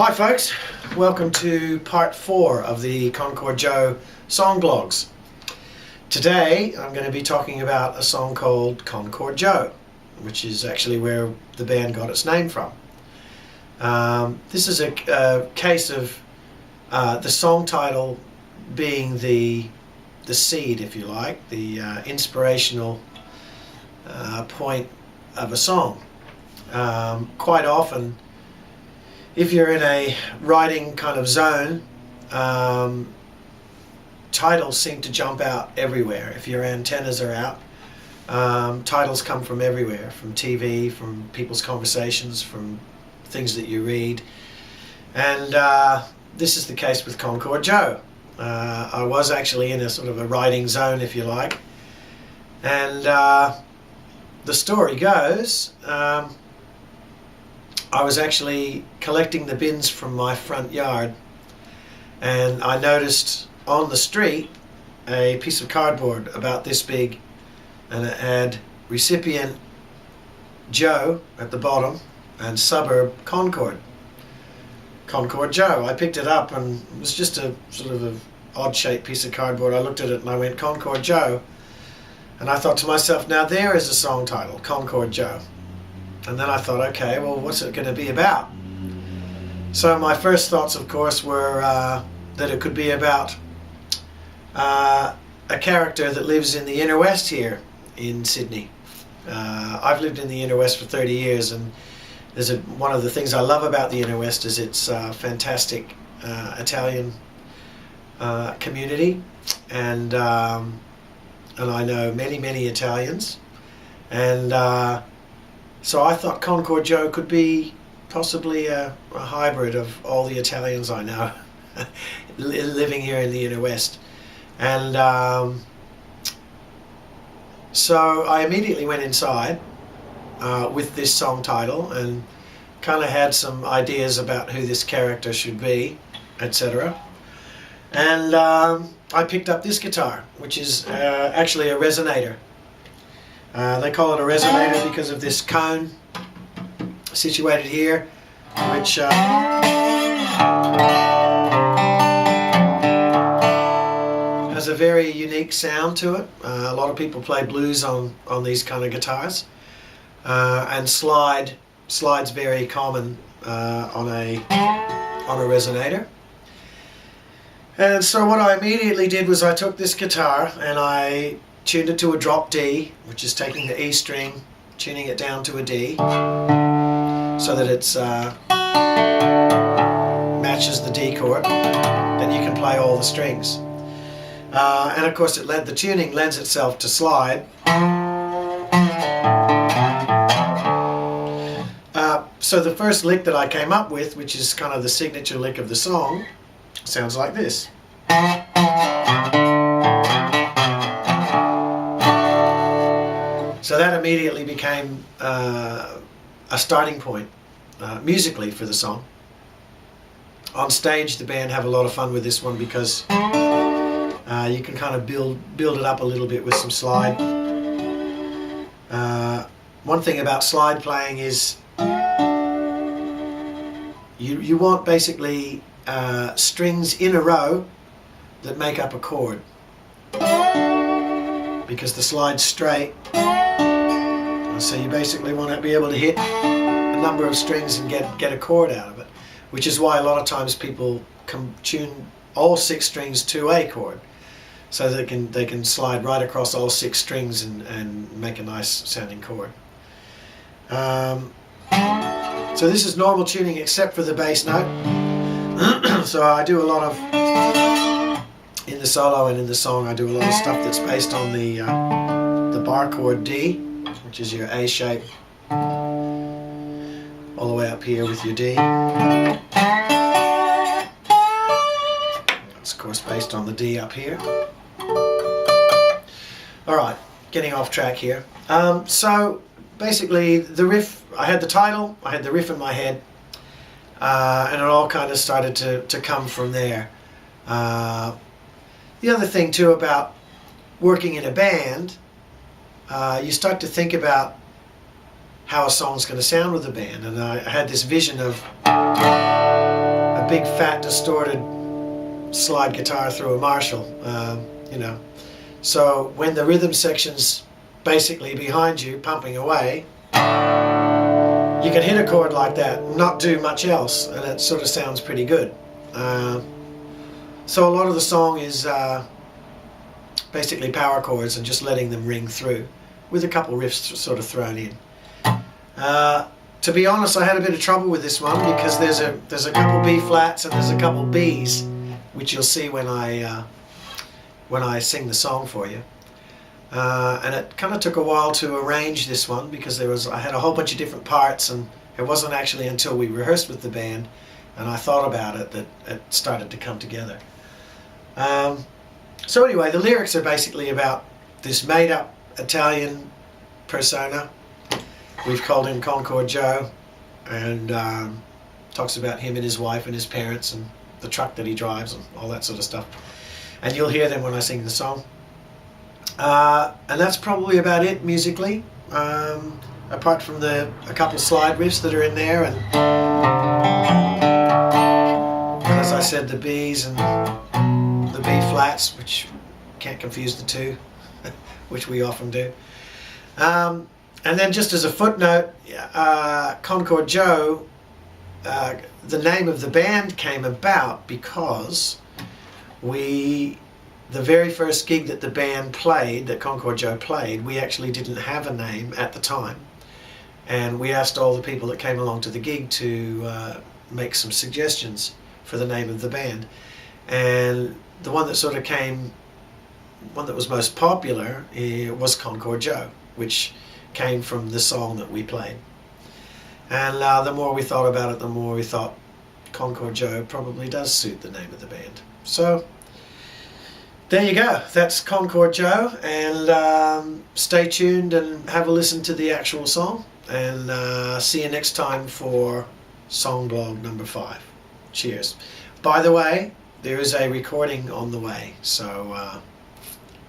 Hi folks, welcome to part 4 of the Concord Joe Songblogs. Today I'm going to be talking about a song called Concord Joe, which is actually where the band got its name from. This is a case of the song title being the seed, if you like, the inspirational point of a song. Quite often, if you're in a writing kind of zone, titles seem to jump out everywhere. If your antennas are out, titles come from everywhere, from TV, from people's conversations, from things that you read. And this is the case with Concord Joe. I was actually in a sort of a writing zone, if you like. And the story goes, I was actually collecting the bins from my front yard, and I noticed on the street a piece of cardboard about this big, and it had recipient Joe at the bottom and suburb Concord. Concord Joe. I picked it up and it was just a sort of an odd shaped piece of cardboard. I looked at it and I went, Concord Joe. And I thought to myself, now there is a song title, Concord Joe. And then I thought, okay, well, what's it going to be about? So my first thoughts, of course, were that it could be about a character that lives in the inner west here in Sydney. I've lived in the inner west for 30 years, and one of the things I love about the inner west is its fantastic Italian community, and I know many Italians, and so I thought Concord Joe could be possibly a hybrid of all the Italians I know living here in the inner west. And so I immediately went inside with this song title and kind of had some ideas about who this character should be, etc. And I picked up this guitar, which is actually a resonator. They call it a resonator because of this cone situated here, which has a very unique sound to it. A lot of people play blues on these kind of guitars, and slide's very common on a resonator. And so what I immediately did was I took this guitar and I tuned it to a drop D, which is taking the E string, tuning it down to a D, so that it's matches the D chord. Then you can play all the strings. And of course the tuning lends itself to slide. So the first lick that I came up with, which is kind of the signature lick of the song, sounds like this. So that immediately became a starting point musically for the song. On stage the band have a lot of fun with this one because you can kind of build it up a little bit with some slide. One thing about slide playing is you want basically strings in a row that make up a chord, because the slide's straight. So you basically want to be able to hit a number of strings and get a chord out of it, which is why a lot of times people can tune all 6 strings to a chord, so they can slide right across all 6 strings and make a nice sounding chord. So this is normal tuning except for the bass note. So I do a lot of, in the solo and in the song, I do a lot of stuff that's based on the bar chord D, which is your A shape, all the way up here with your D. It's of course based on the D up here. Alright, getting off track here. So basically the riff, I had the title, I had the riff in my head, and it all kind of started to come from there. The other thing too about working in a band, you start to think about how a song's going to sound with the band, and I had this vision of big fat distorted slide guitar through a Marshall, you know. So when the rhythm section's basically behind you pumping away, you can hit a chord like that and not do much else, and it sort of sounds pretty good. So a lot of the song is basically power chords and just letting them ring through with a couple riffs sort of thrown in. To be honest, I had a bit of trouble with this one because there's a couple B flats and there's a couple Bs, which you'll see when I sing the song for you. And it kind of took a while to arrange this one because I had a whole bunch of different parts, and it wasn't actually until we rehearsed with the band and I thought about it that it started to come together. So anyway, the lyrics are basically about this made-up Italian persona. We've called him Concord Joe, and talks about him and his wife and his parents and the truck that he drives and all that sort of stuff. And you'll hear them when I sing the song. And that's probably about it musically, apart from a couple slide riffs that are in there, and as I said, the Bs and the B flats, which can't confuse the two, which we often do. And then just as a footnote, Concord Joe, the name of the band came about because the very first gig that the band played, that Concord Joe played, we actually didn't have a name at the time. And we asked all the people that came along to the gig to make some suggestions for the name of the band. And the one that sort of one that was most popular was Concord Joe, which came from the song that we played. And the more we thought about it, the more we thought Concord Joe probably does suit the name of the band. So there you go, that's Concord Joe, and stay tuned and have a listen to the actual song, and see you next time for Songblog number 5. Cheers. By the way, there is a recording on the way, so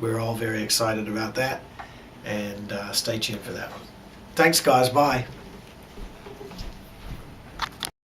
we're all very excited about that, and stay tuned for that one. Thanks guys, bye.